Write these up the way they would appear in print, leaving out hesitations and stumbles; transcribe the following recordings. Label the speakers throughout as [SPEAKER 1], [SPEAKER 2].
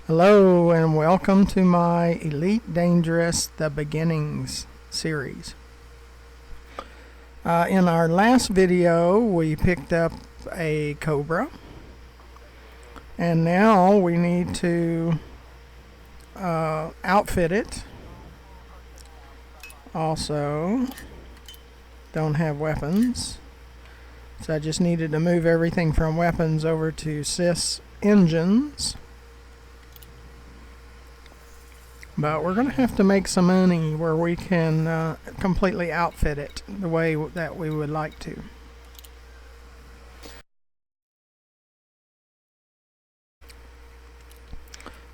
[SPEAKER 1] Hello and welcome to my Elite Dangerous The Beginnings series. In our last video we picked up a Cobra and now we need to outfit it. Also don't have weapons, so I just needed to move everything from weapons over to sys engines. But we're going to have to make some money where we can completely outfit it the way that we would like to.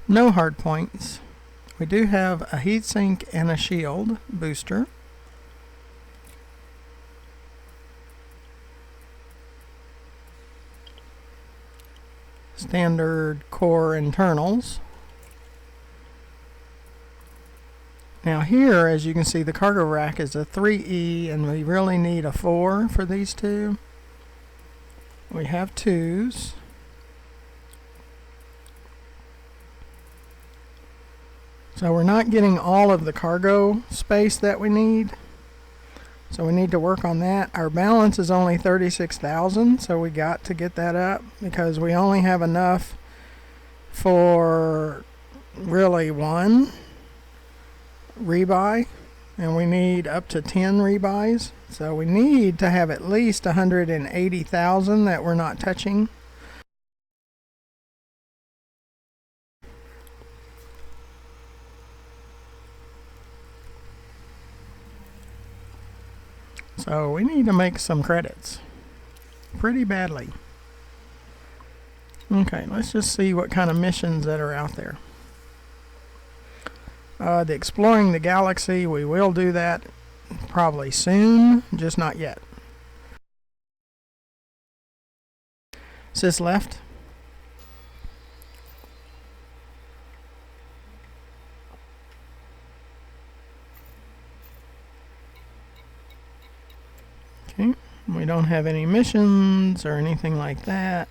[SPEAKER 1] No hard points. We do have a heatsink and a shield booster. Standard core internals. Now here, as you can see, the cargo rack is a 3E and we really need a 4 for these two. We have 2s. So we're not getting all of the cargo space that we need. So we need to work on that. Our balance is only 36,000, so we got to get that up because we only have enough for really one rebuy, and we need up to 10 rebuys, so we need to have at least 180,000 that we're not touching. So we need to make some credits pretty badly. Okay, let's just see what kind of missions that are out there. The exploring the galaxy, we will do that probably soon, just not yet. Sys left. Okay, we don't have any missions or anything like that.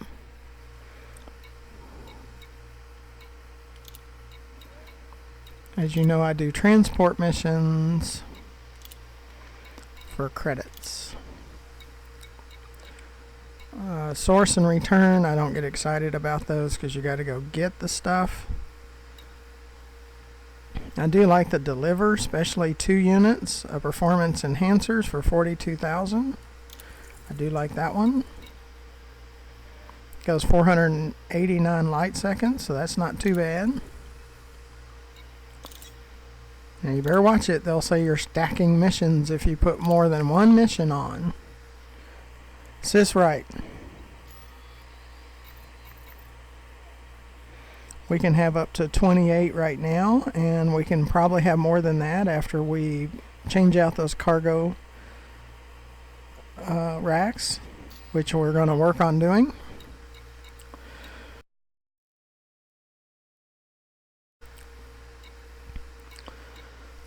[SPEAKER 1] As you know, I do transport missions for credits. Source and return, I don't get excited about those because you got to go get the stuff. I do like the deliver, especially 2 units of performance enhancers for 42,000. I do like that one. Goes 489 light seconds, so that's not too bad. Now you better watch it. They'll say you're stacking missions if you put more than one mission on. Sys right. We can have up to 28 right now, and we can probably have more than that after we change out those cargo racks, which we're going to work on doing.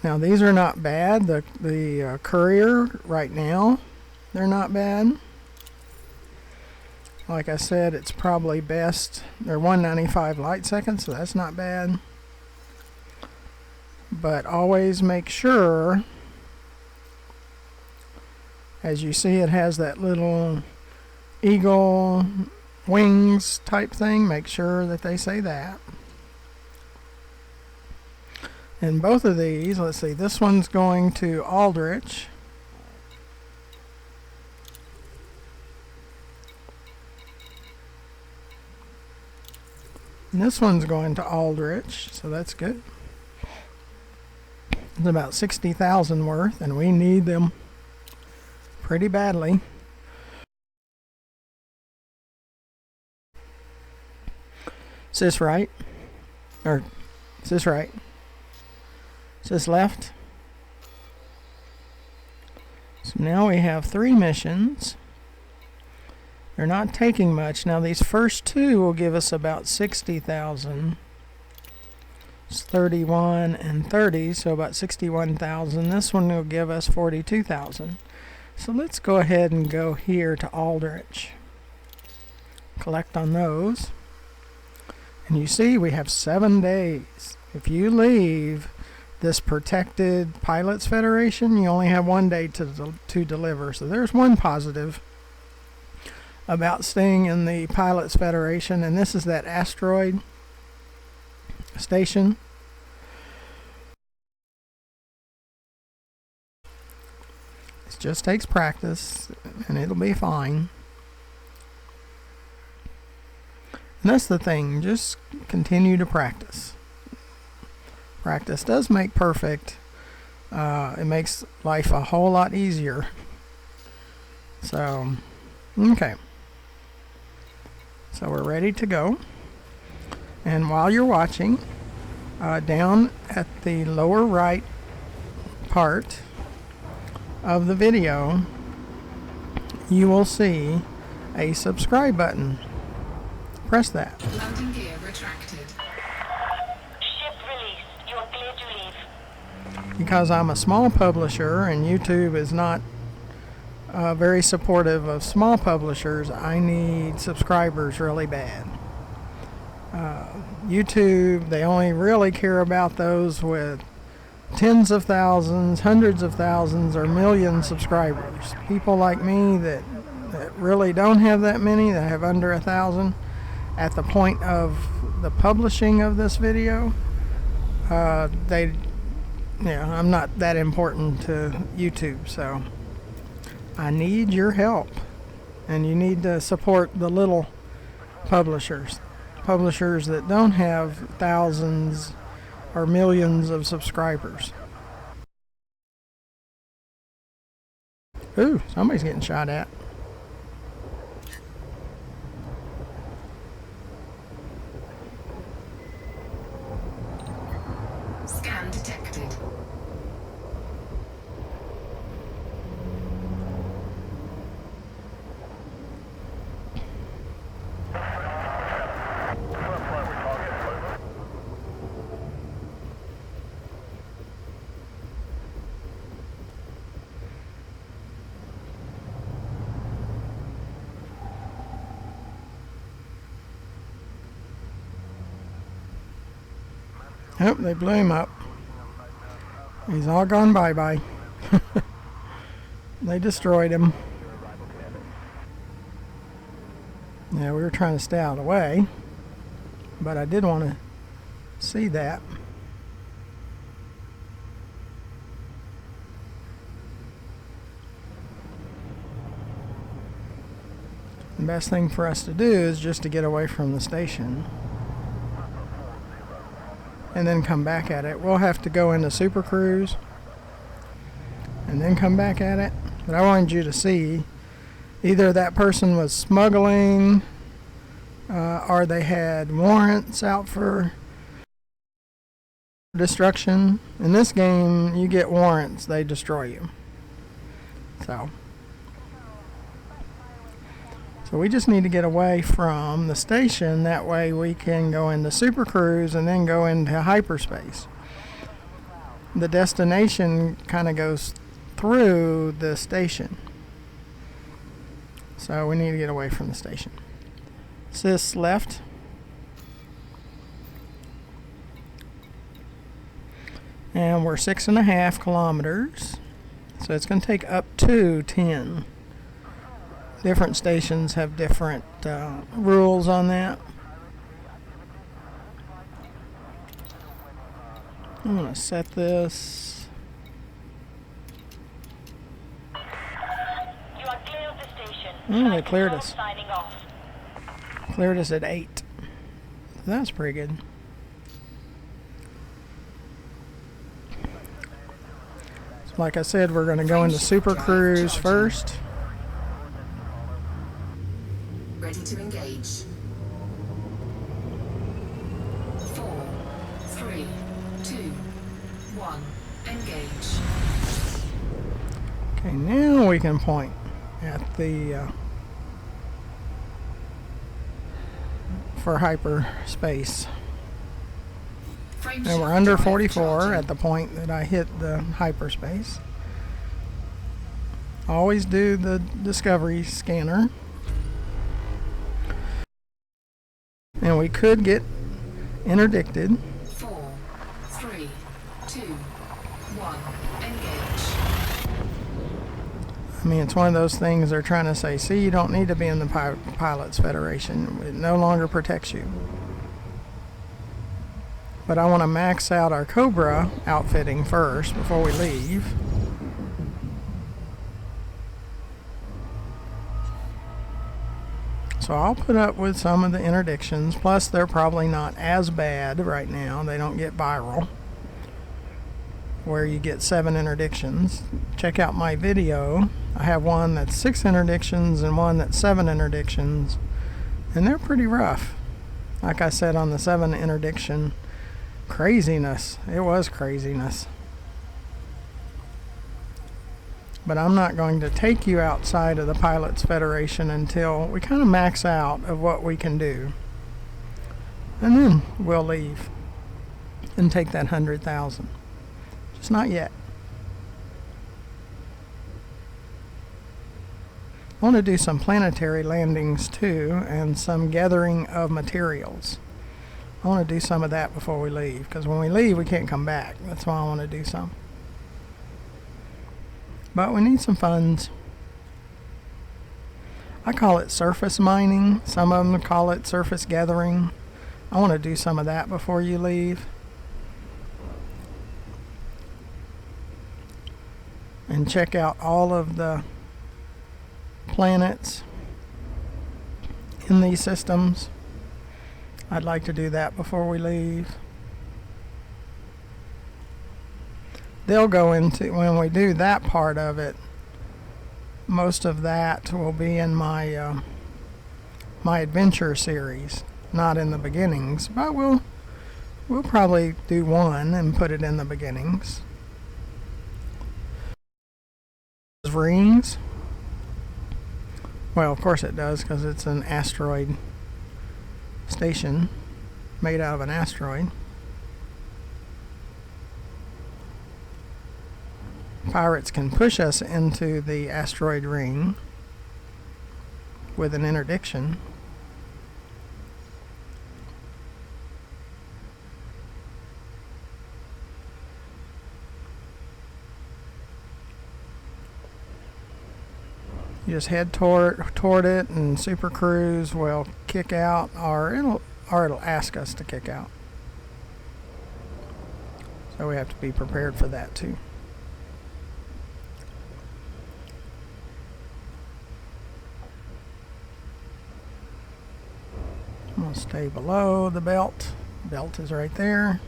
[SPEAKER 1] Now these are not bad. The courier right now, they're not bad. Like I said, it's probably best. They're 195 light seconds, so that's not bad. But always make sure, as you see, it has that little eagle wings type thing. Make sure that they say that. And both of these, let's see, this one's going to Aldrich. And this one's going to Aldrich, so that's good. It's about 60,000 worth, and we need them pretty badly. Sys right. Or, sys right. Sys left. So now we have 3 missions. They're not taking much. Now these first 2 will give us about 60,000. It's 31 and 30, so about 61,000. This one will give us 42,000. So let's go ahead and go here to Aldrich. Collect on those. And you see we have 7 days. If you leave this protected Pilots Federation, you only have 1 day to deliver. So there's one positive about staying in the Pilots Federation, and this is that asteroid station. It just takes practice and it'll be fine. And that's the thing, just continue to practice. Practice does make perfect. It makes life a whole lot easier. So, okay. So we're ready to go. And while you're watching, down at the lower right part of the video, you will see a subscribe button. Press that.
[SPEAKER 2] Landing gear retracted.
[SPEAKER 3] Ship released. You are clear to leave.
[SPEAKER 1] Because I'm a small publisher and YouTube is not very supportive of small publishers, I need subscribers really bad. YouTube, they only really care about those with tens of thousands, hundreds of thousands, or millions subscribers. People like me that really don't have that many, that have under 1,000, at the point of the publishing of this video, I'm not that important to YouTube, so I need your help, and you need to support the little publishers that don't have thousands or millions of subscribers. Ooh, somebody's getting shot at.
[SPEAKER 2] Scan detected.
[SPEAKER 1] Oh, they blew him up. He's all gone bye-bye. They destroyed him. Yeah, we were trying to stay out of the way, but I did want to see that. The best thing for us to do is just to get away from the station and then come back at it. We'll have to go into Super Cruise and then come back at it. But I wanted you to see either that person was smuggling or they had warrants out for destruction. In this game, you get warrants, they destroy you. So we just need to get away from the station. That way we can go into Super Cruise and then go into hyperspace. The destination kind of goes through the station. So we need to get away from the station. Sys left. And we're 6.5 kilometers. So it's going to take up to 10. Different stations have different rules on that. I'm going to set this.
[SPEAKER 3] You are clear of the station.
[SPEAKER 1] Oh, they cleared us.
[SPEAKER 3] Signing off.
[SPEAKER 1] Cleared us at 8. That's pretty good. So like I said, we're going to go into Super Cruise first.
[SPEAKER 2] Ready to engage. 4, 3, 2, 1. Engage.
[SPEAKER 1] Okay, now we can point at the for hyperspace. And we're under 44 at the point that I hit the hyperspace. Always do the discovery scanner. And we could get Interdicted.
[SPEAKER 2] 4, 3, 2, 1. Engage.
[SPEAKER 1] I mean, it's one of those things they're trying to say, see, you don't need to be in the Pilots Federation. It no longer protects you. But I want to max out our Cobra outfitting first before we leave. So I'll put up with some of the interdictions. Plus, they're probably not as bad right now. They don't get viral, where you get 7 interdictions. Check out my video. I have one that's 6 interdictions and one that's 7 interdictions. And they're pretty rough. Like I said on the 7 interdiction, craziness. It was craziness. But I'm not going to take you outside of the Pilots Federation until we kind of max out of what we can do. And then we'll leave and take that 100,000. Just not yet. I want to do some planetary landings too, and some gathering of materials. I want to do some of that before we leave, because when we leave we can't come back. That's why I want to do some. But we need some funds. I call it surface mining. Some of them call it surface gathering. I want to do some of that before you leave. And check out all of the planets in these systems. I'd like to do that before we leave. They'll go into, when we do that part of it, most of that will be in my my adventure series, not in the beginnings, but we'll probably do one and put it in the beginnings. Rings. Well, of course it does, because it's an asteroid station made out of an asteroid. Pirates can push us into the asteroid ring with an interdiction. You just head toward it, and Super Cruise will kick out, or it'll ask us to kick out. So we have to be prepared for that too. I'm going to stay below the belt. Belt is right there.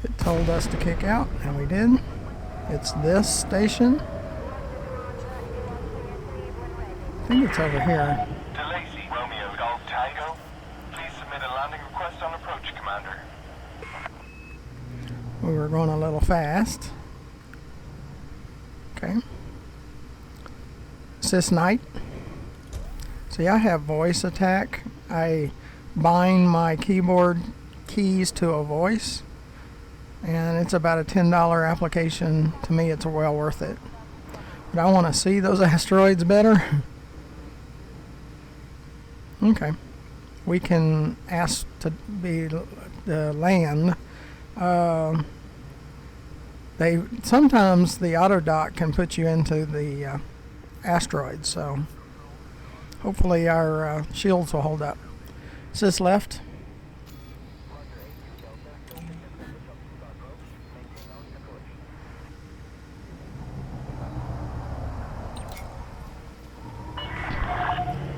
[SPEAKER 1] It told us to kick out, and we did. It's this station. I think it's over here.
[SPEAKER 4] To Lacey, Romeo Golf Tango. Please submit a landing request on approach, Commander.
[SPEAKER 1] We were going a little fast. Okay. Cis Knight. See, I have voice attack. I bind my keyboard keys to a voice, and it's about a $10 application. To me, it's well worth it. But I want to see those asteroids better. Okay. We can ask to be land. Sometimes the AutoDock can put you into the asteroids, so hopefully our shields will hold up. Is this left?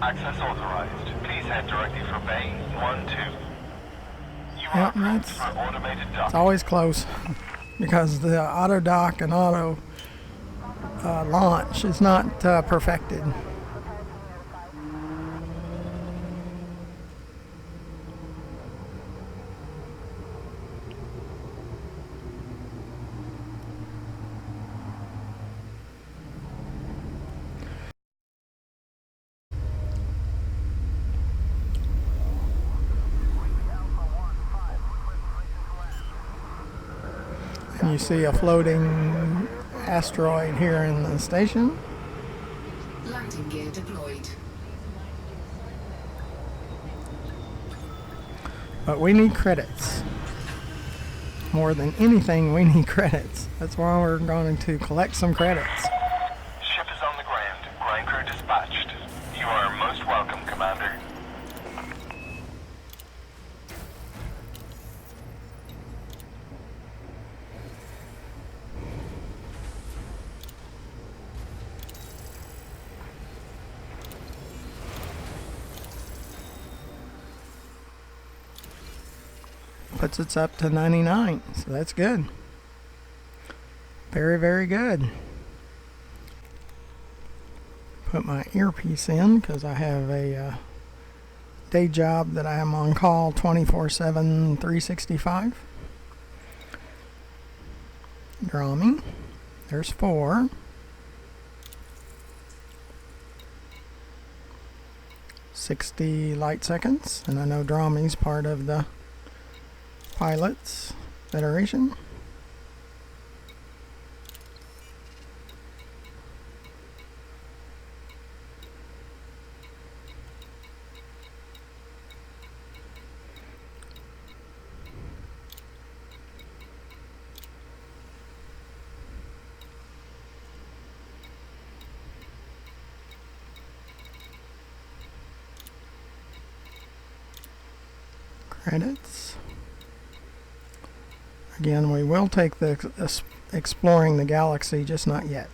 [SPEAKER 4] Access authorized. Please head directly for Bay 1-2. You are
[SPEAKER 1] Yep,
[SPEAKER 4] approved for automated
[SPEAKER 1] it's
[SPEAKER 4] docking.
[SPEAKER 1] always close because the AutoDock and auto launch is not perfected. And you see a floating asteroid here in the station.
[SPEAKER 2] Landing gear deployed.
[SPEAKER 1] But we need credits. More than anything, we need credits. That's why we're going to collect some credits.
[SPEAKER 4] Ship is on the ground. Ground crew dispatched. You are most welcome, Commander.
[SPEAKER 1] Puts us up to 99, so that's good. Very, very good. Put my earpiece in because I have a day job that I am on call 24/7, 365. Draw me. There's 4. $60 light seconds, and I know draw me's part of the Pilots Federation. Credits. Again, we will take the exploring the galaxy, just not yet.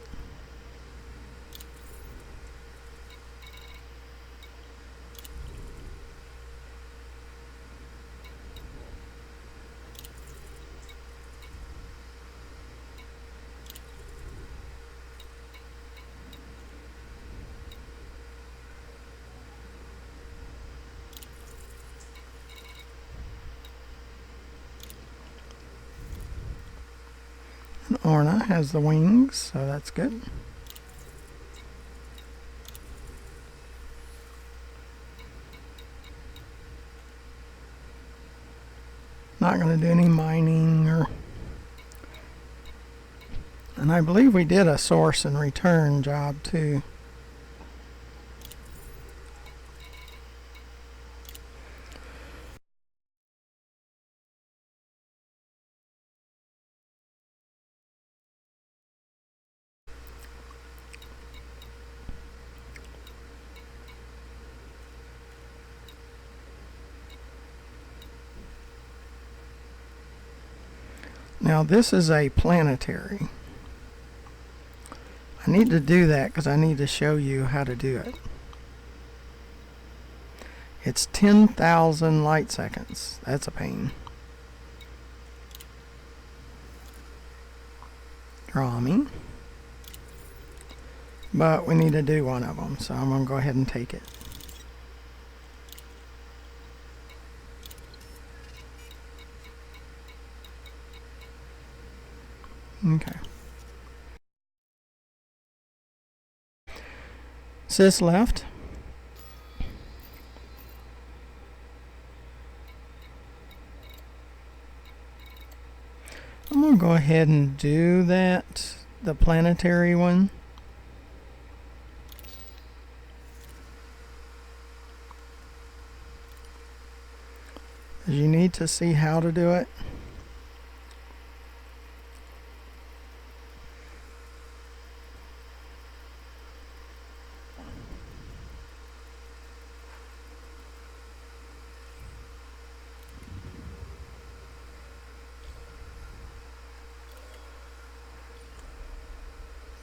[SPEAKER 1] And Orna has the wings, so that's good. Not going to do any mining and I believe we did a source and return job too. Now this is a planetary. I need to do that because I need to show you how to do it. It's 10,000 light seconds. That's a pain. Draw me. But we need to do one of them, so I'm going to go ahead and take it. Okay. Sys left. I'm going to go ahead and do that, the planetary one. You need to see how to do it.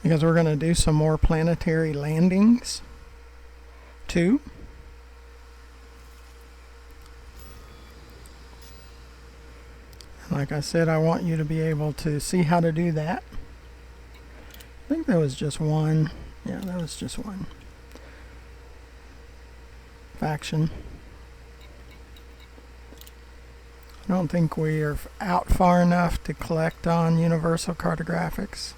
[SPEAKER 1] Because we're going to do some more planetary landings too. Like I said, I want you to be able to see how to do that. I think there was just one. Yeah, that was just one faction. I don't think we are out far enough to collect on universal cartographics.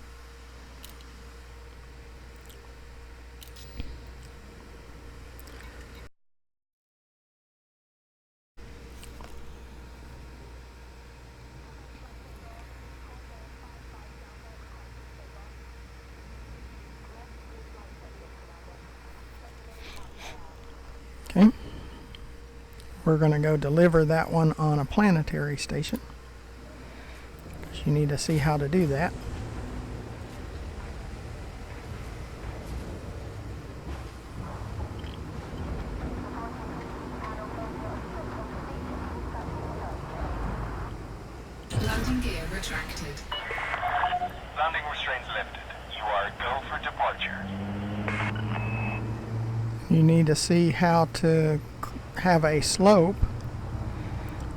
[SPEAKER 1] Okay. We're going to go deliver that one on a planetary station. You need to see how to do that.
[SPEAKER 2] Landing gear retracted.
[SPEAKER 4] Landing restraints lifted. You are go for departure.
[SPEAKER 1] You need to see how to have a slope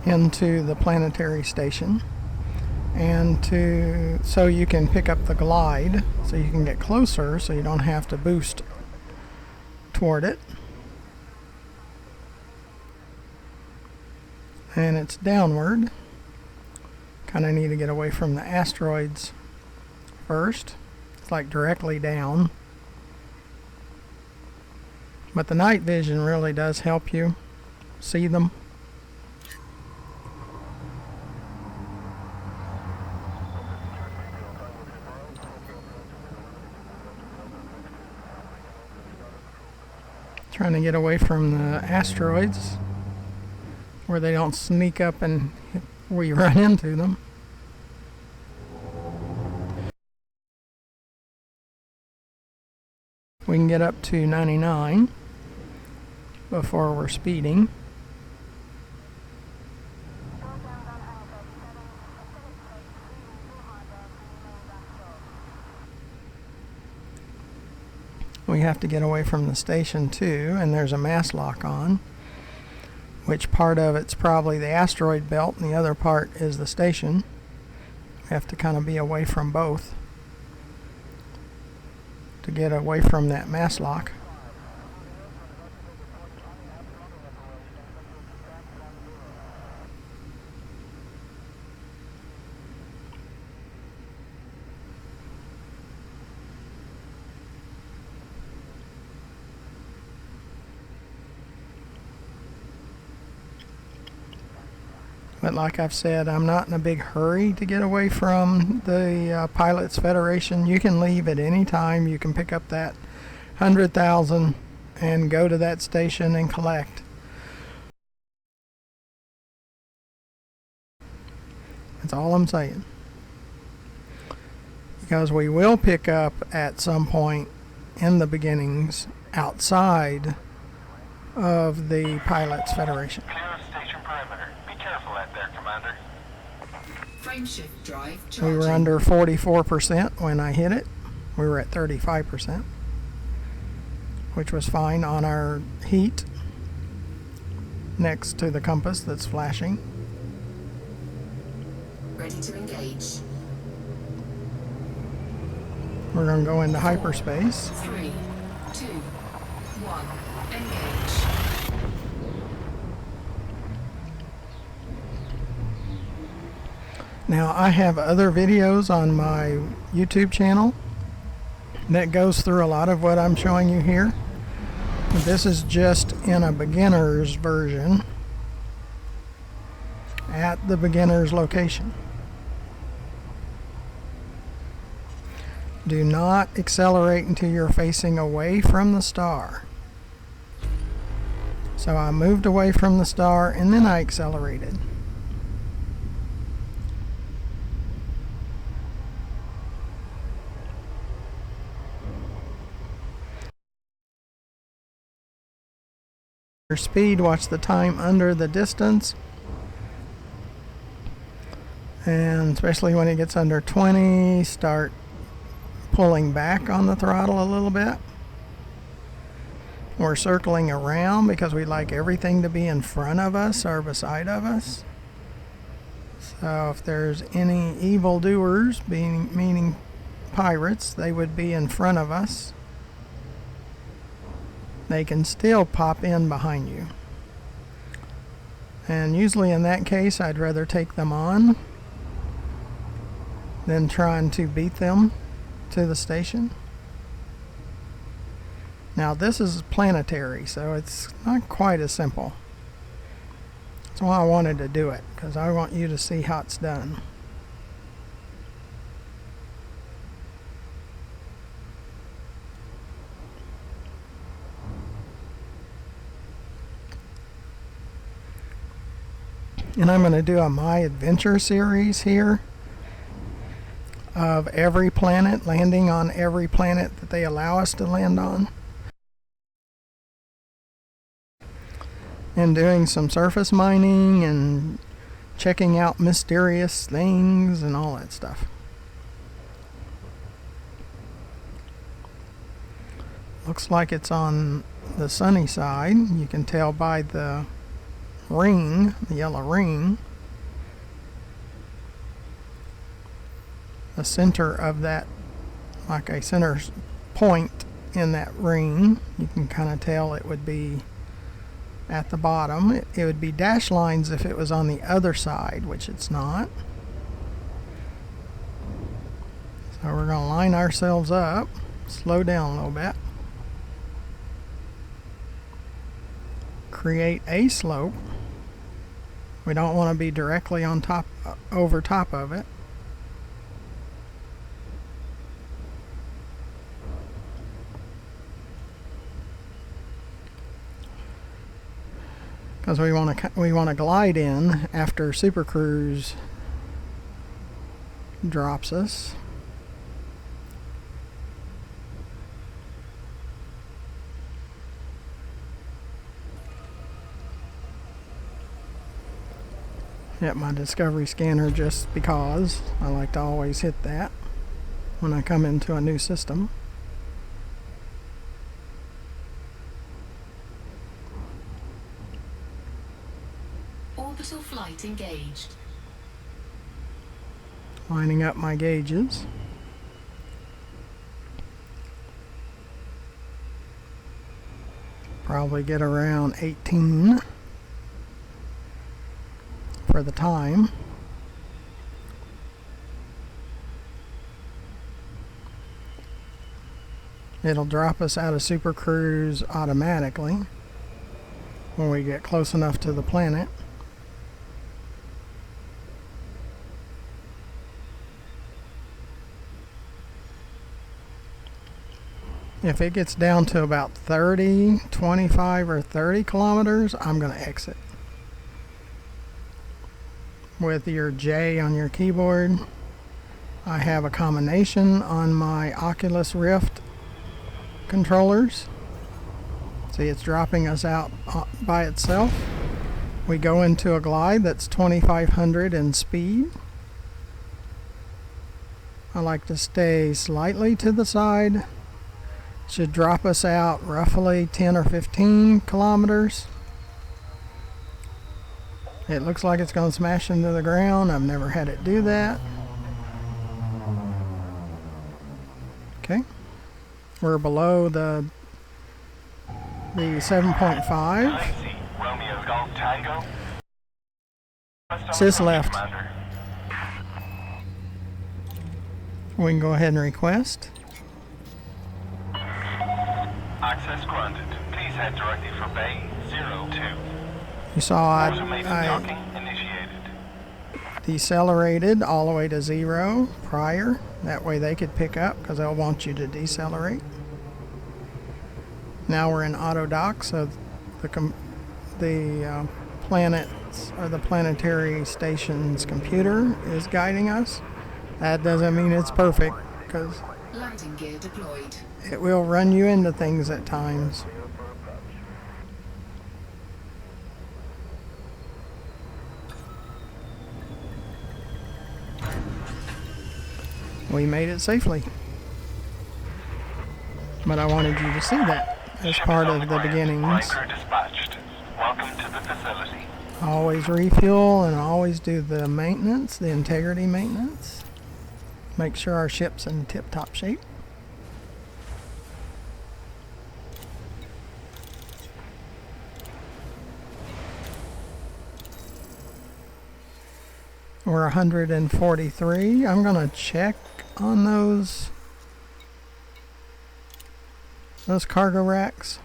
[SPEAKER 1] into the planetary station, and so you can pick up the glide, so you can get closer, so you don't have to boost toward it. And it's downward. Kind of need to get away from the asteroids first. It's like directly down. But the night vision really does help you see them. Trying to get away from the asteroids where they don't sneak up and we run into them. We can get up to 99 before we're speeding. We have to get away from the station too, and there's a mass lock on, which part of it's probably the asteroid belt and the other part is the station. We have to kind of be away from both to get away from that mass lock. But like I've said, I'm not in a big hurry to get away from the Pilots Federation. You can leave at any time. You can pick up that 100,000 and go to that station and collect. That's all I'm saying. Because we will pick up at some point in the beginnings outside of the Pilots Federation.
[SPEAKER 4] Clear of station perimeter. Be careful out there, Commander.
[SPEAKER 2] Frameshift drive
[SPEAKER 1] We
[SPEAKER 2] charging.
[SPEAKER 1] were under 44% when I hit it. We were at 35%, which was fine on our heat next to the compass that's flashing.
[SPEAKER 2] Ready to engage.
[SPEAKER 1] We're going to go into hyperspace.
[SPEAKER 2] 3, 2, 1. Engage.
[SPEAKER 1] Now I have other videos on my YouTube channel that goes through a lot of what I'm showing you here. This is just in a beginner's version at the beginner's location. Do not accelerate until you're facing away from the star. So I moved away from the star and then I accelerated. Your speed, watch the time under the distance. And especially when it gets under 20, start pulling back on the throttle a little bit. We're circling around because we like everything to be in front of us or beside of us. So if there's any evildoers, meaning pirates, they would be in front of us. They can still pop in behind you. And usually in that case, I'd rather take them on than trying to beat them to the station. Now this is planetary, so it's not quite as simple. That's why I wanted to do it, because I want you to see how it's done. And I'm going to do a My Adventure series here of every planet, landing on every planet that they allow us to land on. And doing some surface mining and checking out mysterious things and all that stuff. Looks like it's on the sunny side. You can tell by the ring, the yellow ring. The center of that, like a center point in that ring, you can kind of tell it would be at the bottom. It would be dashed lines if it was on the other side, which it's not. So we're going to line ourselves up, slow down a little bit, create a slope. We don't want to be directly on top, over top of it. Because we want to glide in after Super Cruise drops us. Hit my Discovery scanner just because I like to always hit that when I come into a new system.
[SPEAKER 2] Orbital flight engaged.
[SPEAKER 1] Lining up my gauges. Probably get around 18 for the time. It'll drop us out of Super Cruise automatically when we get close enough to the planet. If it gets down to about 30, 25 or 30 kilometers, I'm going to exit. With your J on your keyboard, I have a combination on my Oculus Rift controllers. See, it's dropping us out by itself. We go into a glide that's 2,500 in speed. I like to stay slightly to the side. Should drop us out roughly 10 or 15 kilometers. It looks like it's going to smash into the ground. I've never had it do that. Okay. We're below the 7.5.
[SPEAKER 4] Romeo Golf Tango.
[SPEAKER 1] Sis left.
[SPEAKER 4] Commander.
[SPEAKER 1] We can go ahead and request.
[SPEAKER 4] Access granted. Please head directly for Bay 02.
[SPEAKER 1] You saw
[SPEAKER 4] Automated
[SPEAKER 1] I
[SPEAKER 4] docking initiated.
[SPEAKER 1] decelerated all the way to 0 prior. That way they could pick up because they'll want you to decelerate. Now we're in AutoDock, so the planets or the planetary station's computer is guiding us. That doesn't mean it's perfect because
[SPEAKER 2] Landing gear deployed.
[SPEAKER 1] it will run you into things at times. We made it safely. But I wanted you to see that as
[SPEAKER 4] Ship
[SPEAKER 1] part
[SPEAKER 4] is on
[SPEAKER 1] of the
[SPEAKER 4] ground.
[SPEAKER 1] beginnings.
[SPEAKER 4] Flight crew dispatched. Welcome to the facility.
[SPEAKER 1] Always refuel and always do the maintenance, the integrity maintenance. Make sure our ship's in tip-top shape. We're 143. I'm going to check on those cargo racks.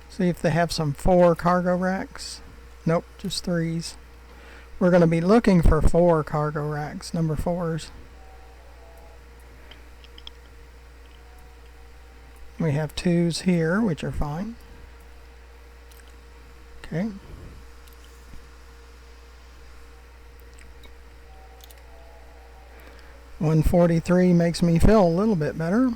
[SPEAKER 1] See if they have some 4 cargo racks. Nope, just 3s. We're going to be looking for 4 cargo racks, number 4s. We have 2s here, which are fine. Okay. $143 makes me feel a little bit better.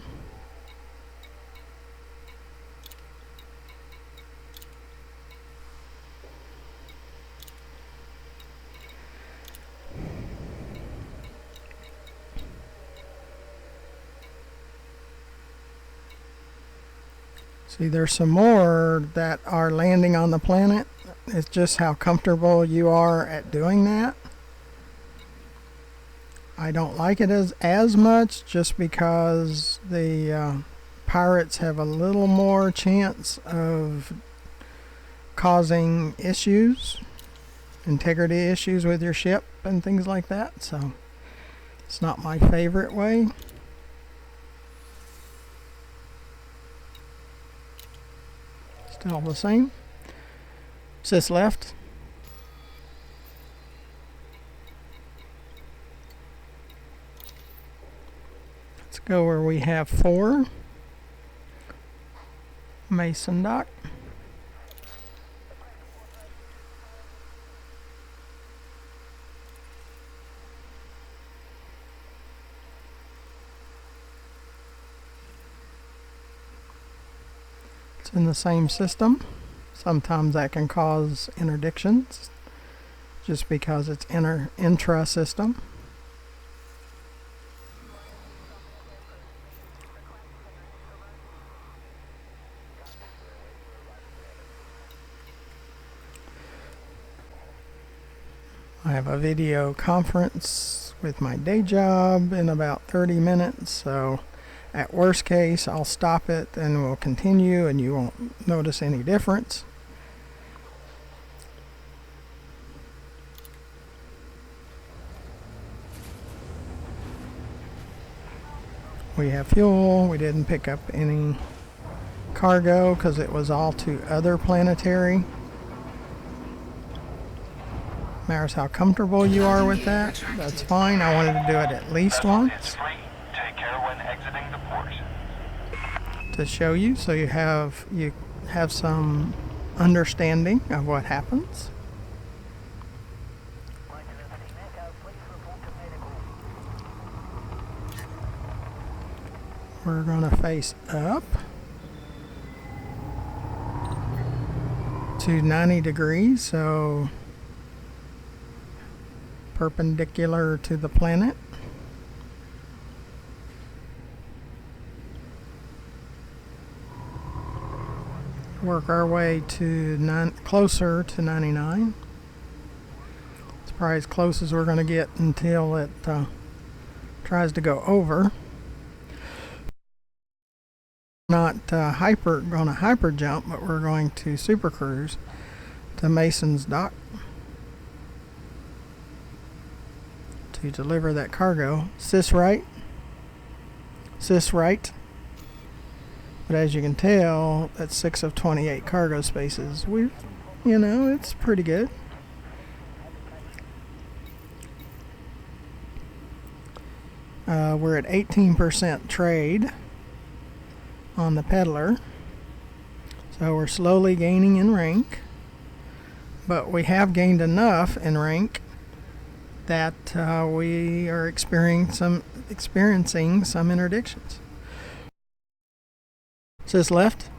[SPEAKER 1] See, there's some more that are landing on the planet. It's just how comfortable you are at doing that. I don't like it as much just because the pirates have a little more chance of causing issues, integrity issues with your ship and things like that. So it's not my favorite way. Still the same. Sys left. Let's go where we have 4. Mason dock. It's in the same system. Sometimes that can cause interdictions just because it's intra-system. I have a video conference with my day job in about 30 minutes, so at worst case I'll stop it and we'll continue and you won't notice any difference. We have fuel. We didn't pick up any cargo because it was all to other planetary. Matters how comfortable you are with that. That's fine. I wanted to do it at least once.
[SPEAKER 4] Take care when exiting the port.
[SPEAKER 1] To show you, so you have some understanding of what happens. We're going to face up to 90 degrees, so perpendicular to the planet. Work our way to closer to 99. It's probably as close as we're going to get until it tries to go over. Not going to hyper jump, but we're going to super cruise to Mason's dock to deliver that cargo. Sys right. But as you can tell, that's 6 of 28 cargo spaces. It's pretty good. We're at 18% trade on the peddler, so we're slowly gaining in rank, but we have gained enough in rank that we are experiencing some interdictions. Sys left.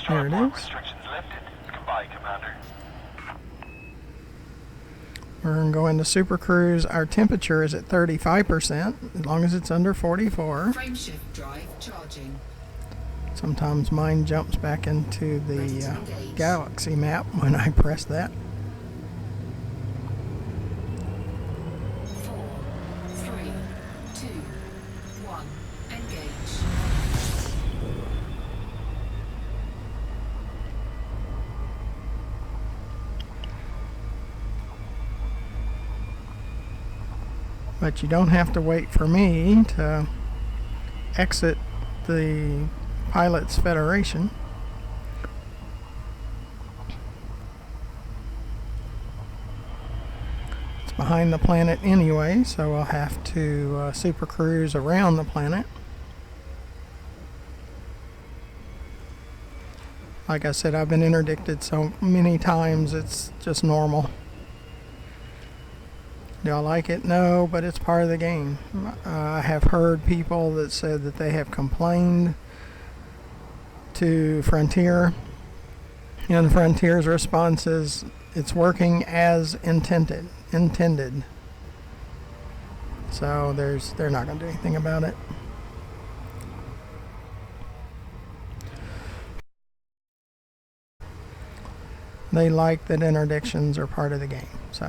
[SPEAKER 1] There it is.
[SPEAKER 4] Restrictions lifted. Goodbye, Commander.
[SPEAKER 1] We're going to go into super cruise. Our temperature is at 35%, as long as it's under 44.
[SPEAKER 2] Frameshift drive charging.
[SPEAKER 1] Sometimes mine jumps back into the galaxy map when I press that.
[SPEAKER 2] 4, 3, 2, 1. Engage.
[SPEAKER 1] But you don't have to wait for me to exit the Pilots Federation. It's behind the planet anyway, so I'll have to super cruise around the planet. Like I said, I've been interdicted so many times, it's just normal. Do I like it? No, but it's part of the game. I have heard people that said that they have complained to Frontier, and Frontier's response is it's working as intended. So they're not going to do anything about it. They like that interdictions are part of the game. So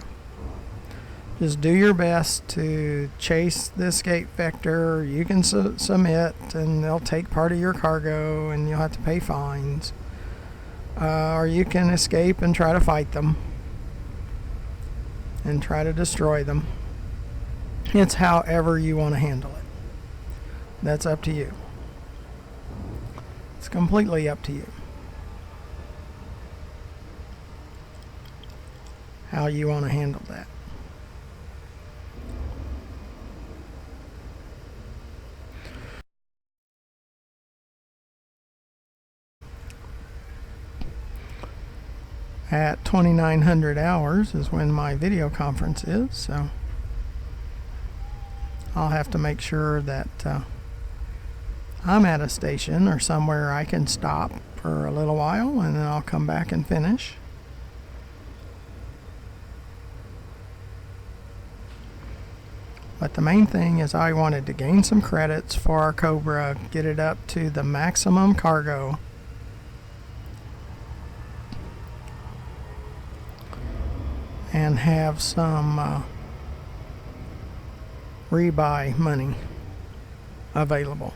[SPEAKER 1] just do your best to chase the escape vector. You can submit, and they'll take part of your cargo, and you'll have to pay fines. Or you can escape and try to fight them and try to destroy them. It's however you want to handle it. That's up to you. It's completely up to you. How you want to handle that. At 2900 hours is when my video conference is, so I'll have to make sure that I'm at a station or somewhere I can stop for a little while, and then I'll come back and finish. But the main thing is I wanted to gain some credits for our Cobra, get it up to the maximum cargo, and have some rebuy money available.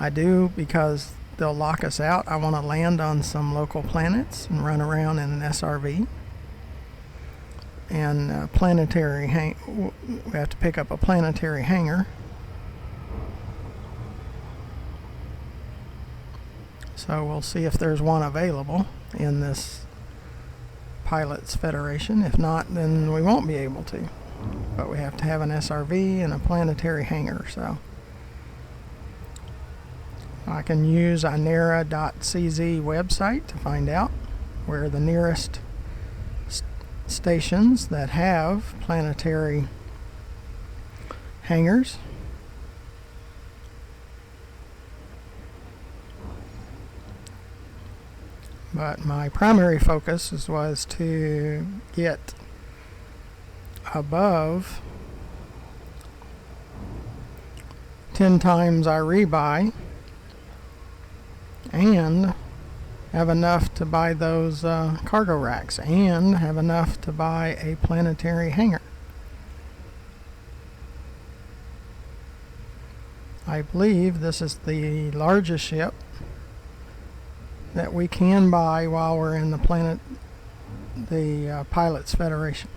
[SPEAKER 1] I do, because they'll lock us out. I want to land on some local planets and run around in an SRV. And planetary we have to pick up a planetary hangar. So we'll see if there's one available in this Pilots Federation. If not, then we won't be able to. But we have to have an SRV and a planetary hangar. So I can use inera.cz website to find out where the nearest stations that have planetary hangars. But my primary focus was to get above 10 times our rebuy and have enough to buy those cargo racks and have enough to buy a planetary hangar. I believe this is the largest ship that we can buy while we're in the Pilots Federation.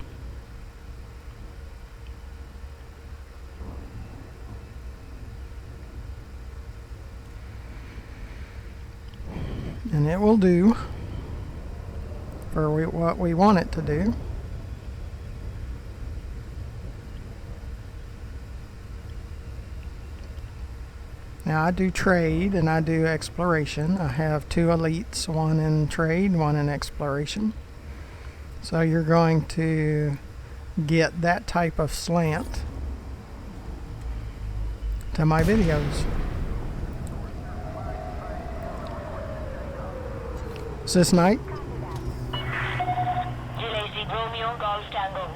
[SPEAKER 1] And it will do for what we want it to do. Now I do trade and I do exploration. I have 2 elites, one in trade, one in exploration. So you're going to get that type of slant to my videos. Sis Knight?
[SPEAKER 3] ULAC Romeo Golf Tango.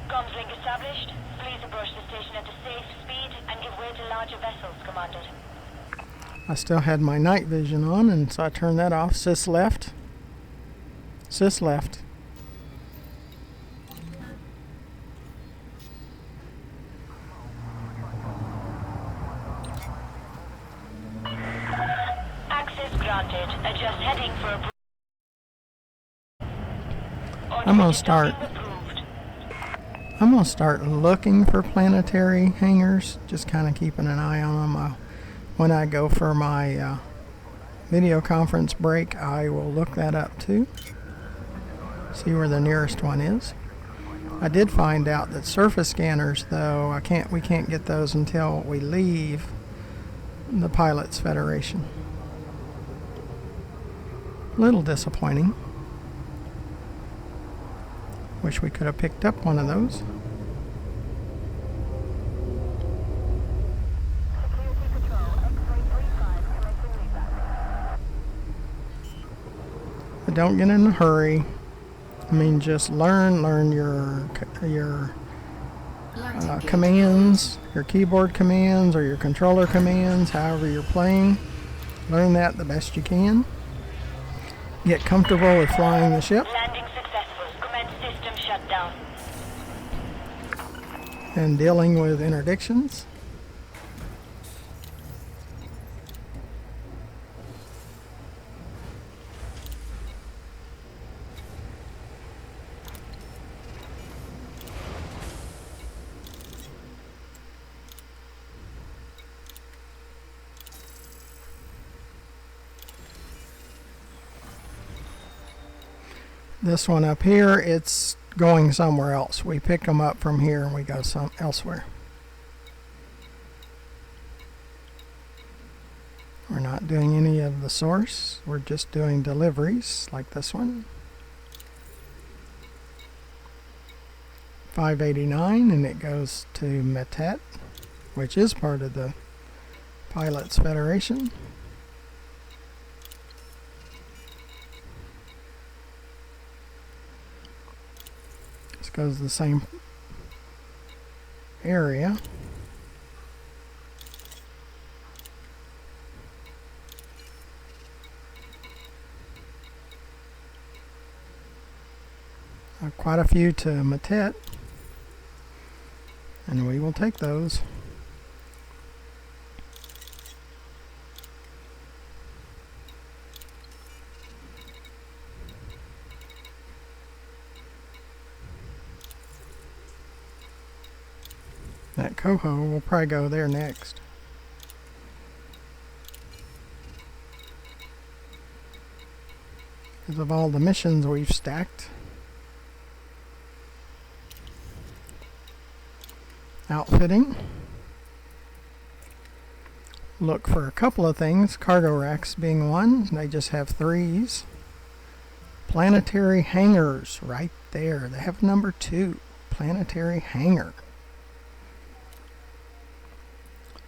[SPEAKER 3] Comms link established. Please approach the station at a safe speed and give way to larger vessels, Commander.
[SPEAKER 1] I still had my night vision on, and so I turned that off. Sis left. Sis left.
[SPEAKER 3] Access granted. Adjust heading for a...
[SPEAKER 1] I'm gonna start looking for planetary hangars, just kind of keeping an eye on them. When I go for my video conference break, I will look that up too, see where the nearest one is. I did find out that surface scanners, though, we can't get those until we leave the Pilots Federation. Little disappointing. Wish we could have picked up one of those. But don't get in a hurry. I mean, just learn your
[SPEAKER 2] Landing gear
[SPEAKER 1] commands, your keyboard commands or your controller commands, however you're playing. Learn that the best you can. Get comfortable with flying the ship
[SPEAKER 3] Landing successful. Commence system shutdown.
[SPEAKER 1] and dealing with interdictions. This one up here, it's going somewhere else. We pick them up from here and we go elsewhere. We're not doing any of the source. We're just doing deliveries like this one. 589, and it goes to Metet, which is part of the Pilots Federation. This goes the same area. Quite a few to Metet, and we will take those. That Coho will probably go there next. Because of all the missions we've stacked. Outfitting. Look for a couple of things, cargo racks being one. They just have 3s. Planetary hangars right there. They have number 2. Planetary hangar.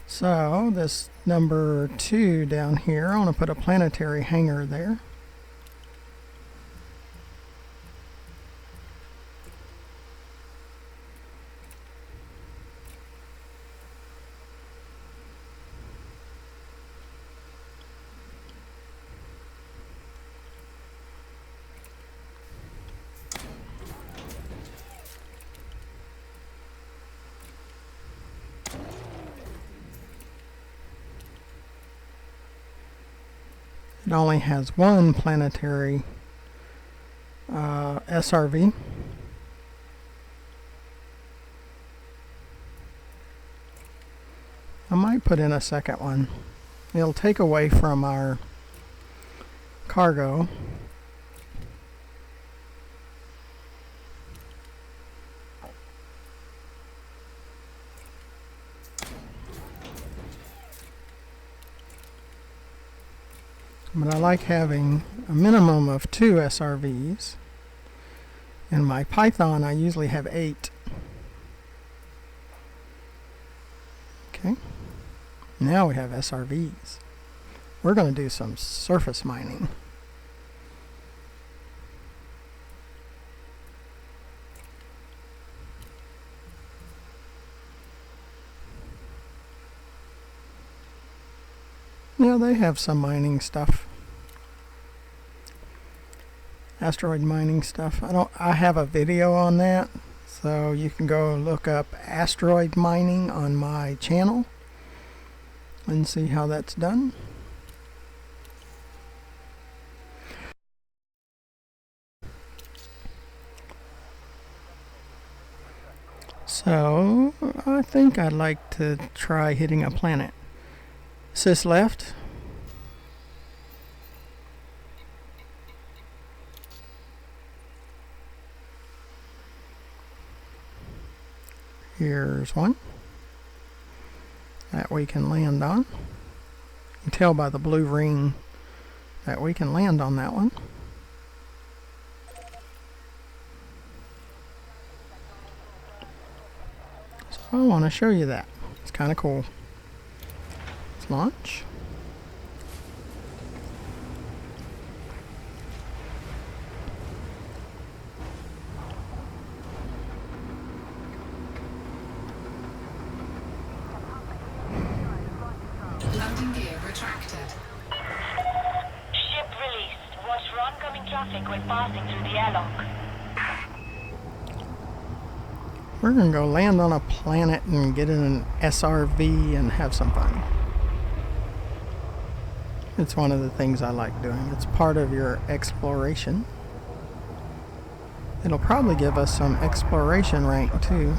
[SPEAKER 1] So this number 2 down here, I want to put a planetary hangar there. It only has one planetary SRV. I might put in a second one. It'll take away from our cargo. But I like having a minimum of 2 SRVs. In my Python, I usually have 8. Okay. Now we have SRVs. We're going to do some surface mining. Yeah, they have some mining stuff. Asteroid mining stuff. I have a video on that, so you can go look up asteroid mining on my channel and see how that's done. So I think I'd like to try hitting a planet. Sys left. Here's one that we can land on. You can tell by the blue ring that we can land on that one. So I want to show you that. It's kind of cool. Let's launch.
[SPEAKER 2] Landing gear retracted.
[SPEAKER 3] Ship released. Watch for oncoming traffic when passing through the airlock.
[SPEAKER 1] We're going to go land on a planet and get in an SRV and have some fun. It's one of the things I like doing. It's part of your exploration. It'll probably give us some exploration rank too.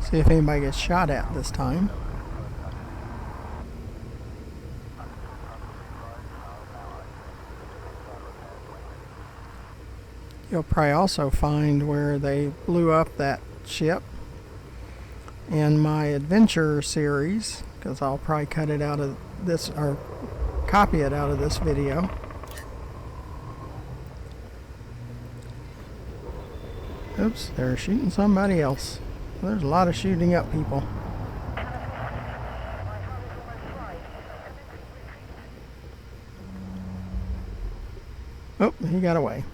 [SPEAKER 1] See if anybody gets shot at this time. You'll probably also find where they blew up that ship in my adventure series, because I'll probably cut it out of this or copy it out of this video. Oops, they're shooting somebody else. There's a lot of shooting up people. Oh, he got away.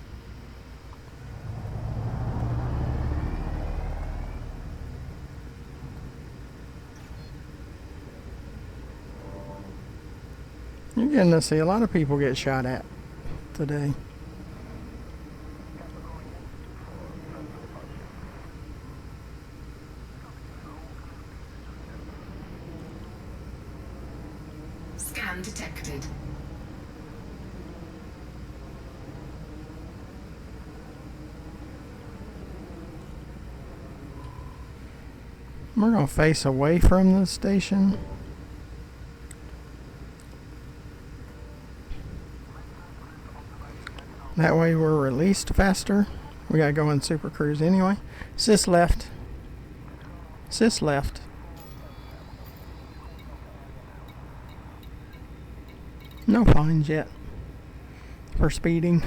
[SPEAKER 1] You're getting to see a lot of people get shot at today.
[SPEAKER 2] Scan detected.
[SPEAKER 1] We're going to face away from the station. That way we're released faster. We gotta go in Super Cruise anyway. Sys left. Sys left. No fines yet for speeding.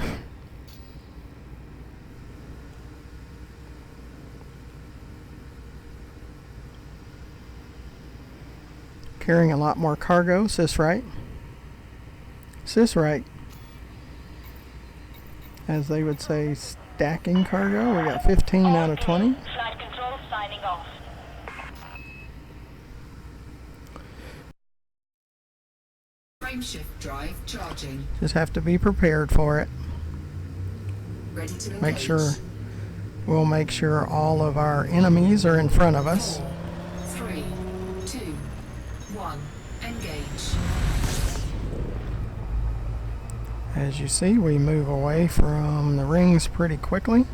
[SPEAKER 1] Carrying a lot more cargo. Sys right. Sys right. As they would say, stacking cargo. We got 15 out of 20.
[SPEAKER 3] Flight control signing off.
[SPEAKER 2] Frameshift drive charging.
[SPEAKER 1] Just have to be prepared for it.
[SPEAKER 2] Ready to
[SPEAKER 1] Make
[SPEAKER 2] engage.
[SPEAKER 1] sure, we'll make sure all of our enemies are in front of us.
[SPEAKER 2] 3, 2, 1. Engage.
[SPEAKER 1] As you see, we move away from the rings pretty quickly.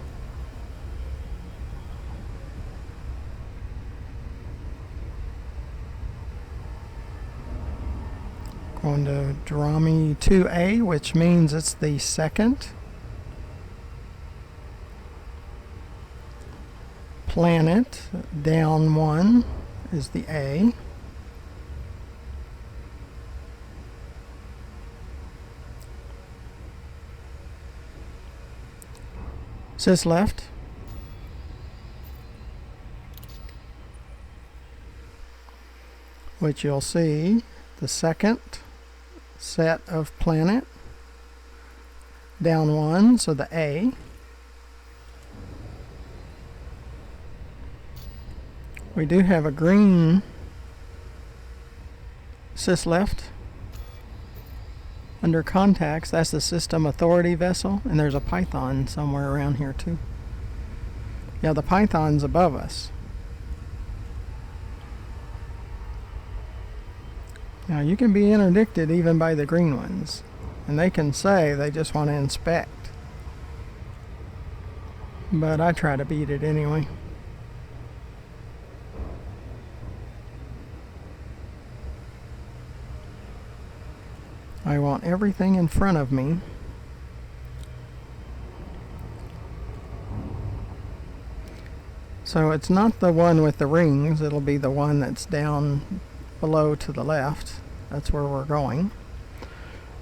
[SPEAKER 1] Going to Drami 2A, which means it's the second planet. Down one is the A. Sys left. Which you'll see the second set of planet. Down one, so the A. We do have a green. Sys left. Under contacts, that's the system authority vessel, and there's a Python somewhere around here too. Yeah, the Python's above us. Now you can be interdicted even by the green ones, and they can say they just want to inspect. But I try to beat it anyway. I want everything in front of me. So it's not the one with the rings, it'll be the one that's down below to the left. That's where we're going.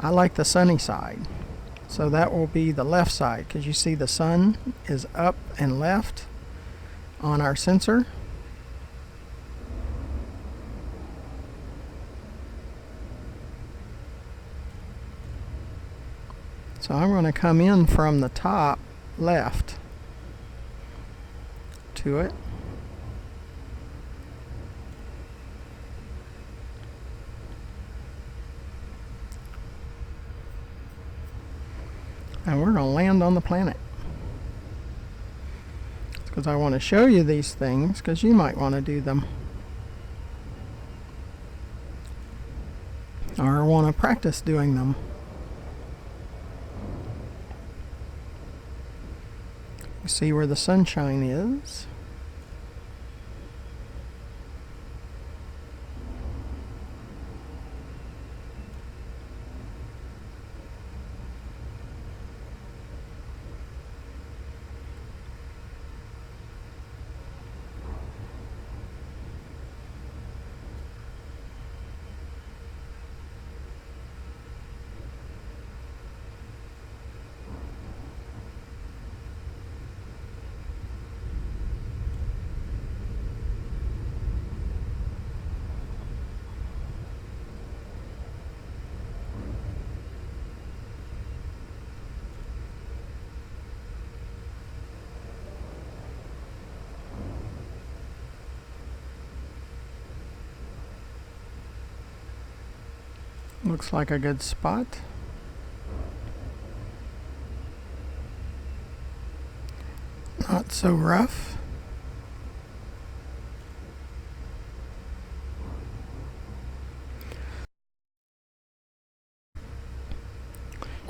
[SPEAKER 1] I like the sunny side. So that will be the left side, because you see the sun is up and left on our sensor. So I'm going to come in from the top left to it. And we're going to land on the planet. Because I want to show you these things, because you might want to do them. Or want to practice doing them. You see where the sunshine is. Looks like a good spot. Not so rough.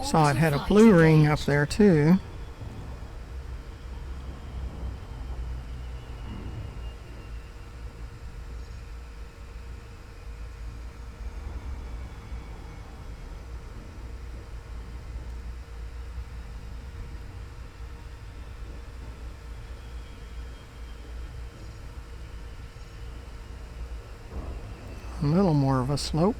[SPEAKER 1] Saw it had a blue ring up there too. A little more of a slope.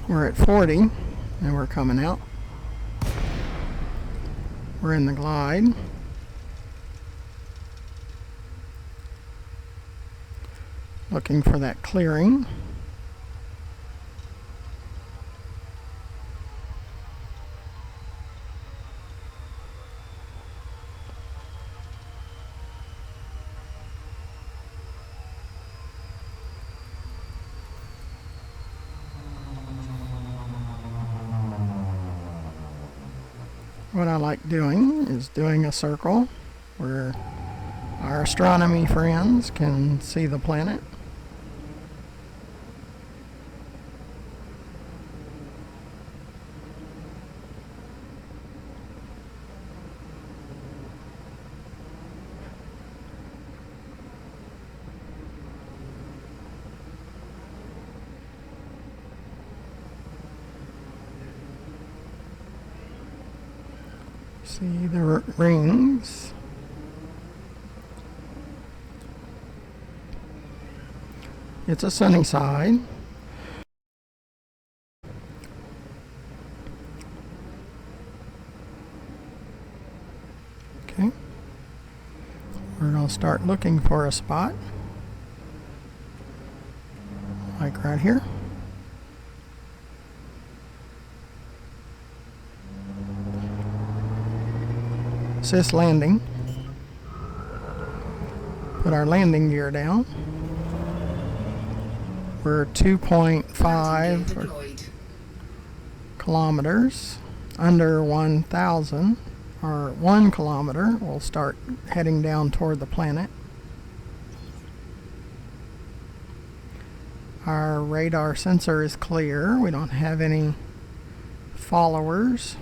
[SPEAKER 1] We're at 40 and we're coming out. We're in the glide. Looking for that clearing. What I like doing is doing a circle where our astronomy friends can see the planet. See the rings. It's a sunny side. Okay. We're going to start looking for a spot. Like right here. Assist landing. Put our landing gear down. We're 2.5 kilometers under 1,000, or 1 kilometer. We'll start heading down toward the planet. Our radar sensor is clear. We don't have any followers.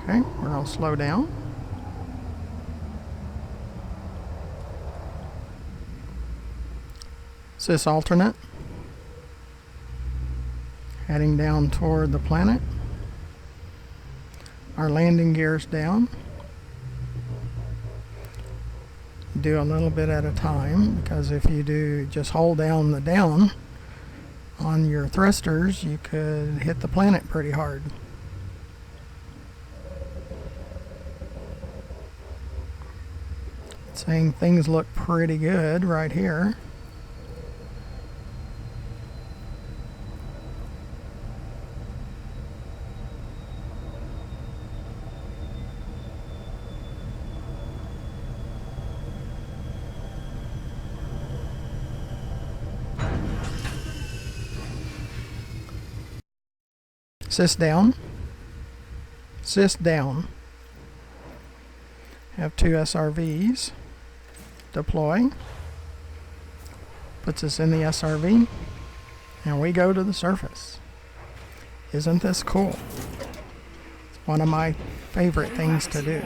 [SPEAKER 1] Okay, we're going to slow down. Sys alternate. Heading down toward the planet. Our landing gear's down. Do a little bit at a time, because if you do just hold down the down on your thrusters, you could hit the planet pretty hard. Saying things look pretty good right here. Sys down. Sys down. Have 2 SRVs. Deploy. Puts us in the SRV. And we go to the surface. Isn't this cool? It's one of my favorite things to do.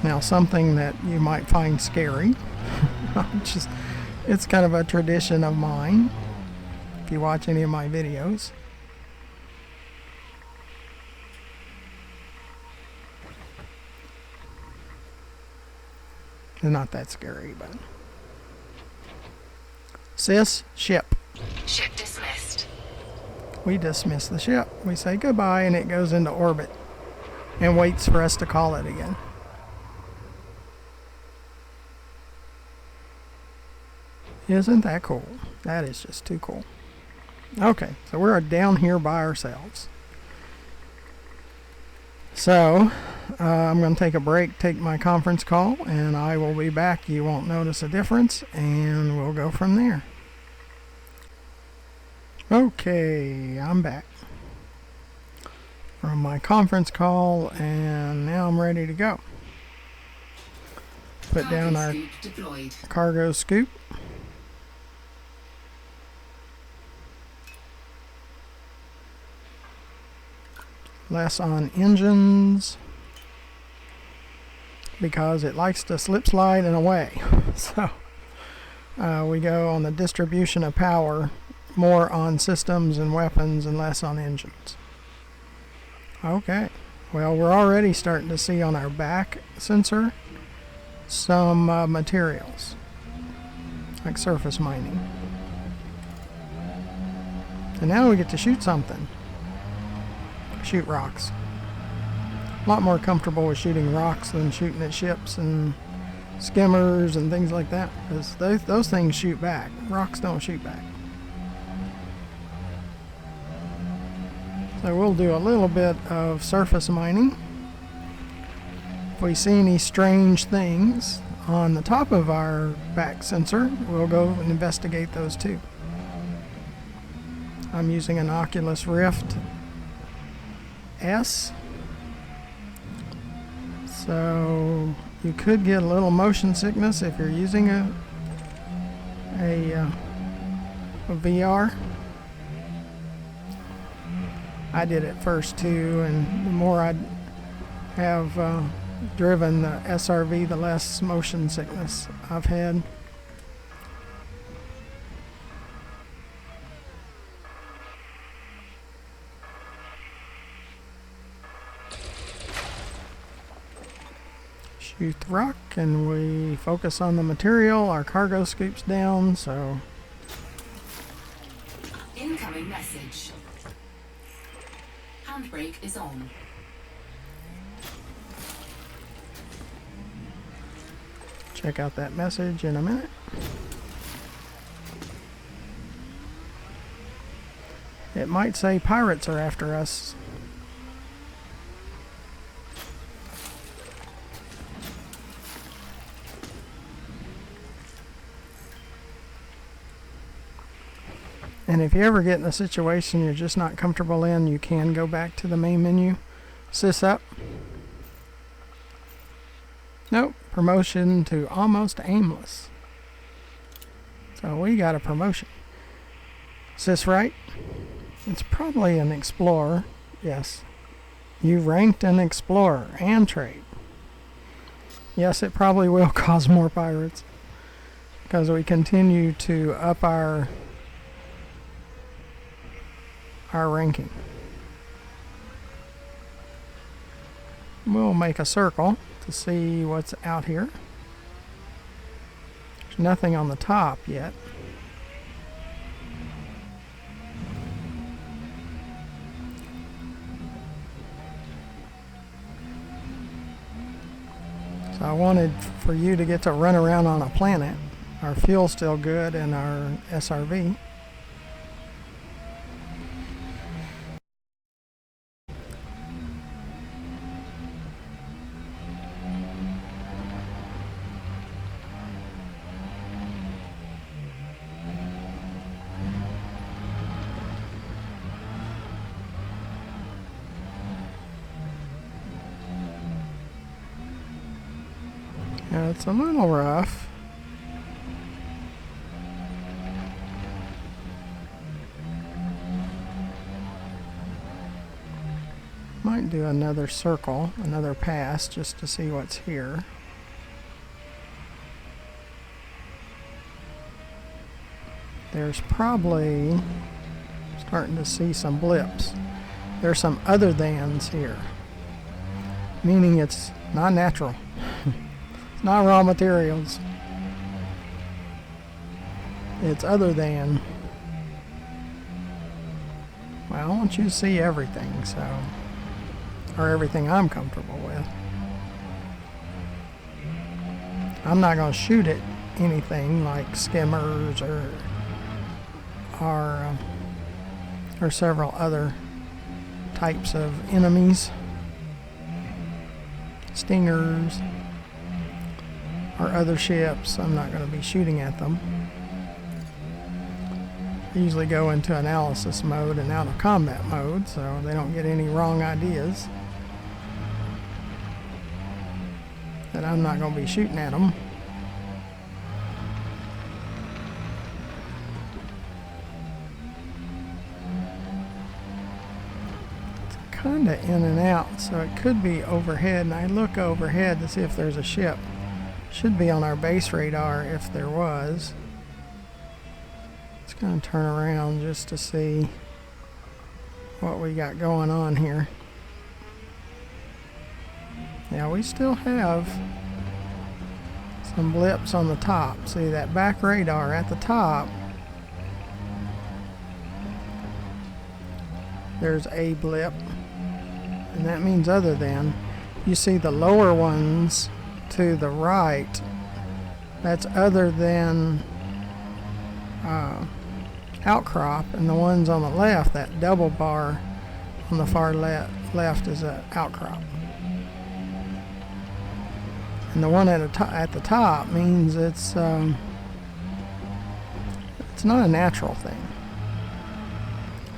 [SPEAKER 1] Now, something that you might find scary. It's kind of a tradition of mine, if you watch any of my videos. It's not that scary, but... Sys, ship.
[SPEAKER 2] Ship dismissed.
[SPEAKER 1] We dismiss the ship. We say goodbye, and it goes into orbit and waits for us to call it again. Isn't that cool? That is just too cool. Okay, so we're down here by ourselves. So, I'm going to take a break, take my conference call, and I will be back. You won't notice a difference, and we'll go from there. Okay, I'm back from my conference call, and now I'm ready to go. Put down our cargo scoop. Less on engines because it likes to slip slide and away. So we go on the distribution of power, more on systems and weapons and less on engines. Okay, well, we're already starting to see on our back sensor some materials like surface mining, and now we get to shoot something. Shoot rocks. A lot more comfortable with shooting rocks than shooting at ships and skimmers and things like that, because those things shoot back. Rocks don't shoot back. So we'll do a little bit of surface mining. If we see any strange things on the top of our back sensor, we'll go and investigate those too. I'm using an Oculus Rift S, so you could get a little motion sickness if you're using a VR. I did it first too, and the more I have driven the SRV, the less motion sickness I've had. Shoot the rock, and we focus on the material. Our cargo scoops down, so...
[SPEAKER 2] Incoming message. Handbrake is on.
[SPEAKER 1] Check out that message in a minute. It might say pirates are after us. And if you ever get in a situation you're just not comfortable in, you can go back to the main menu. Sys up. Nope. Promotion to almost aimless. So we got a promotion. Sys right. It's probably an explorer. Yes. You ranked an explorer and trade. Yes, it probably will cause more pirates because we continue to up our ranking. We'll make a circle to see what's out here. There's nothing on the top yet. So I wanted for you to get to run around on a planet. Our fuel's still good in our SRV. Yeah, it's a little rough. Might do another circle, another pass, just to see what's here. There's probably starting to see some blips. There's some other thans here, meaning it's not natural. It's not raw materials. It's other than. Well, I want you to see everything, so, or everything I'm comfortable with. I'm not going to shoot at anything like skimmers or several other types of enemies, stingers, or other ships. I'm not going to be shooting at them. I usually go into analysis mode and out of combat mode so they don't get any wrong ideas that I'm not going to be shooting at them. It's kind of in and out, so it could be overhead, and I look overhead to see if there's a ship. Should be on our base radar if there was. Let's kind of turn around just to see what we got going on here. Yeah, we still have some blips on the top. See that back radar at the top? There's a blip, and that means other than. You see the lower ones to the right, that's other than outcrop, and the ones on the left, that double bar on the far left is an outcrop. And the one at the top means it's not a natural thing.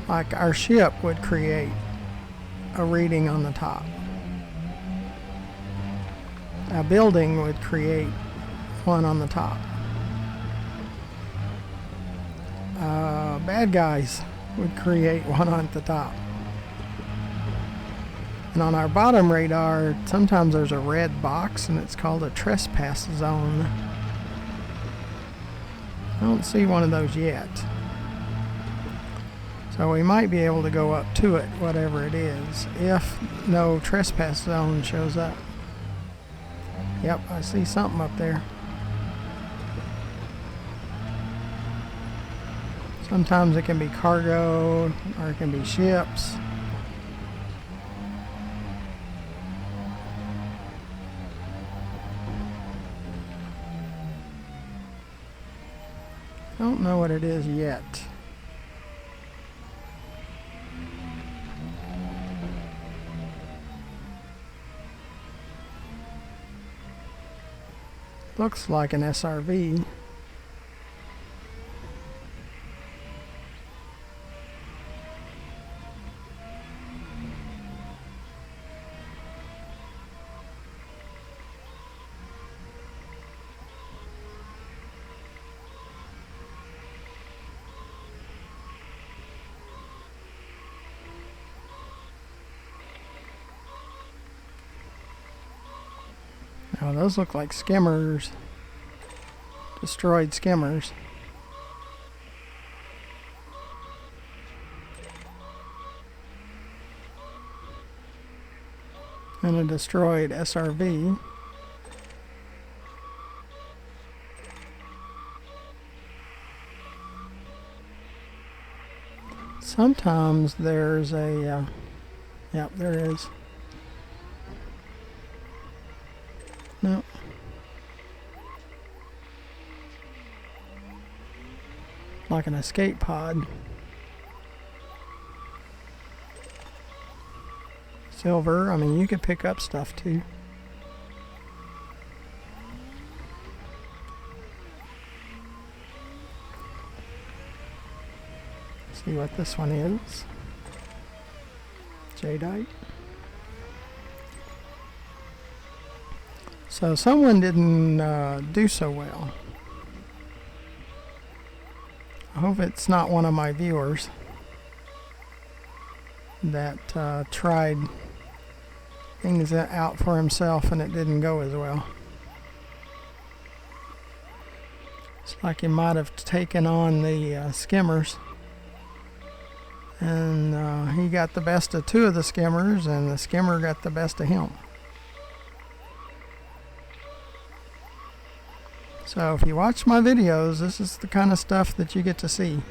[SPEAKER 1] Like our ship would create a reading on the top. A building would create one on the top. Bad guys would create one on the top. And on our bottom radar, sometimes there's a red box, and it's called a trespass zone. I don't see one of those yet. So we might be able to go up to it, whatever it is, if no trespass zone shows up. Yep, I see something up there. Sometimes it can be cargo, or it can be ships. Don't know what it is yet. Looks like an SRV. Oh, those look like skimmers. Destroyed skimmers. And a destroyed SRV. Sometimes there's a, yep, there is. No. Like an escape pod. Silver, I mean, you could pick up stuff too. See what this one is. Jadeite. So someone didn't do so well. I hope it's not one of my viewers that tried things out for himself and it didn't go as well. It's like he might have taken on the skimmers, and he got the best of two of the skimmers and the skimmer got the best of him. So if you watch my videos, this is the kind of stuff that you get to see.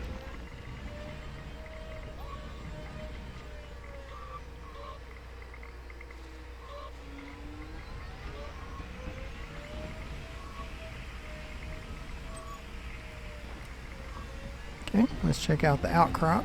[SPEAKER 1] Okay, let's check out the outcrop.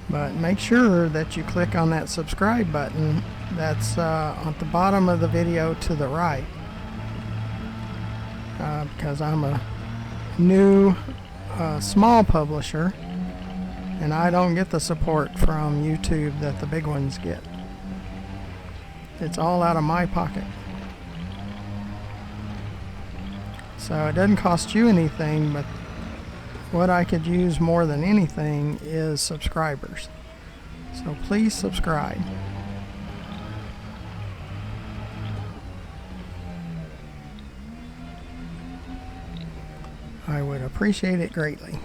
[SPEAKER 1] But make sure that you click on that subscribe button that's at the bottom of the video to the right, because I'm a new small publisher and I don't get the support from YouTube that the big ones get. It's all out of my pocket. So it doesn't cost you anything, but what I could use more than anything is subscribers. So please subscribe. I would appreciate it greatly.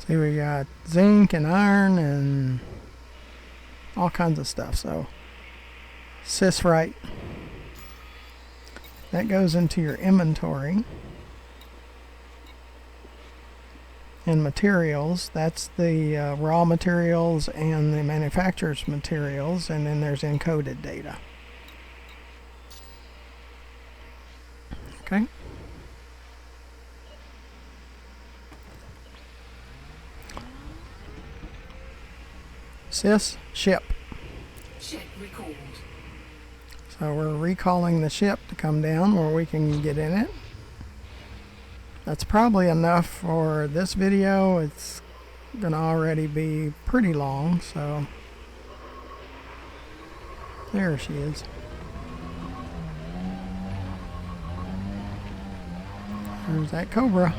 [SPEAKER 1] See, we got zinc and iron and all kinds of stuff. So, cisphrite, that goes into your inventory. And materials, that's the raw materials and the manufacturer's materials, and then there's encoded data. Okay. Ship.
[SPEAKER 2] Ship recalled.
[SPEAKER 1] So we're recalling the ship to come down where we can get in it. That's probably enough for this video. It's gonna already be pretty long, so there she is. There's that Cobra.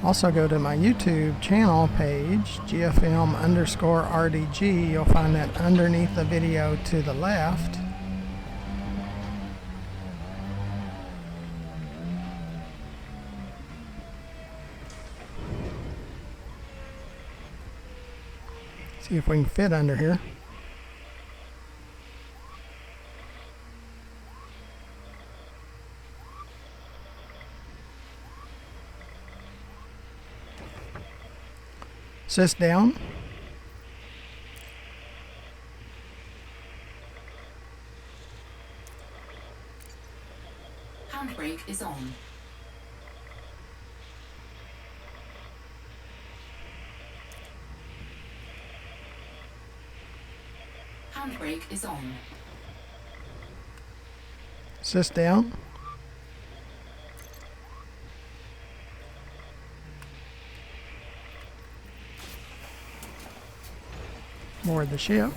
[SPEAKER 1] Also go to my YouTube channel page, GFM_RDG. You'll find that underneath the video to the left. See if we can fit under here. Assist down.
[SPEAKER 2] Handbrake is on. Handbrake is on.
[SPEAKER 1] Assist down. Board the ship.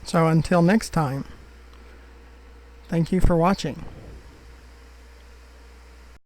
[SPEAKER 1] So until next time, thank you for watching.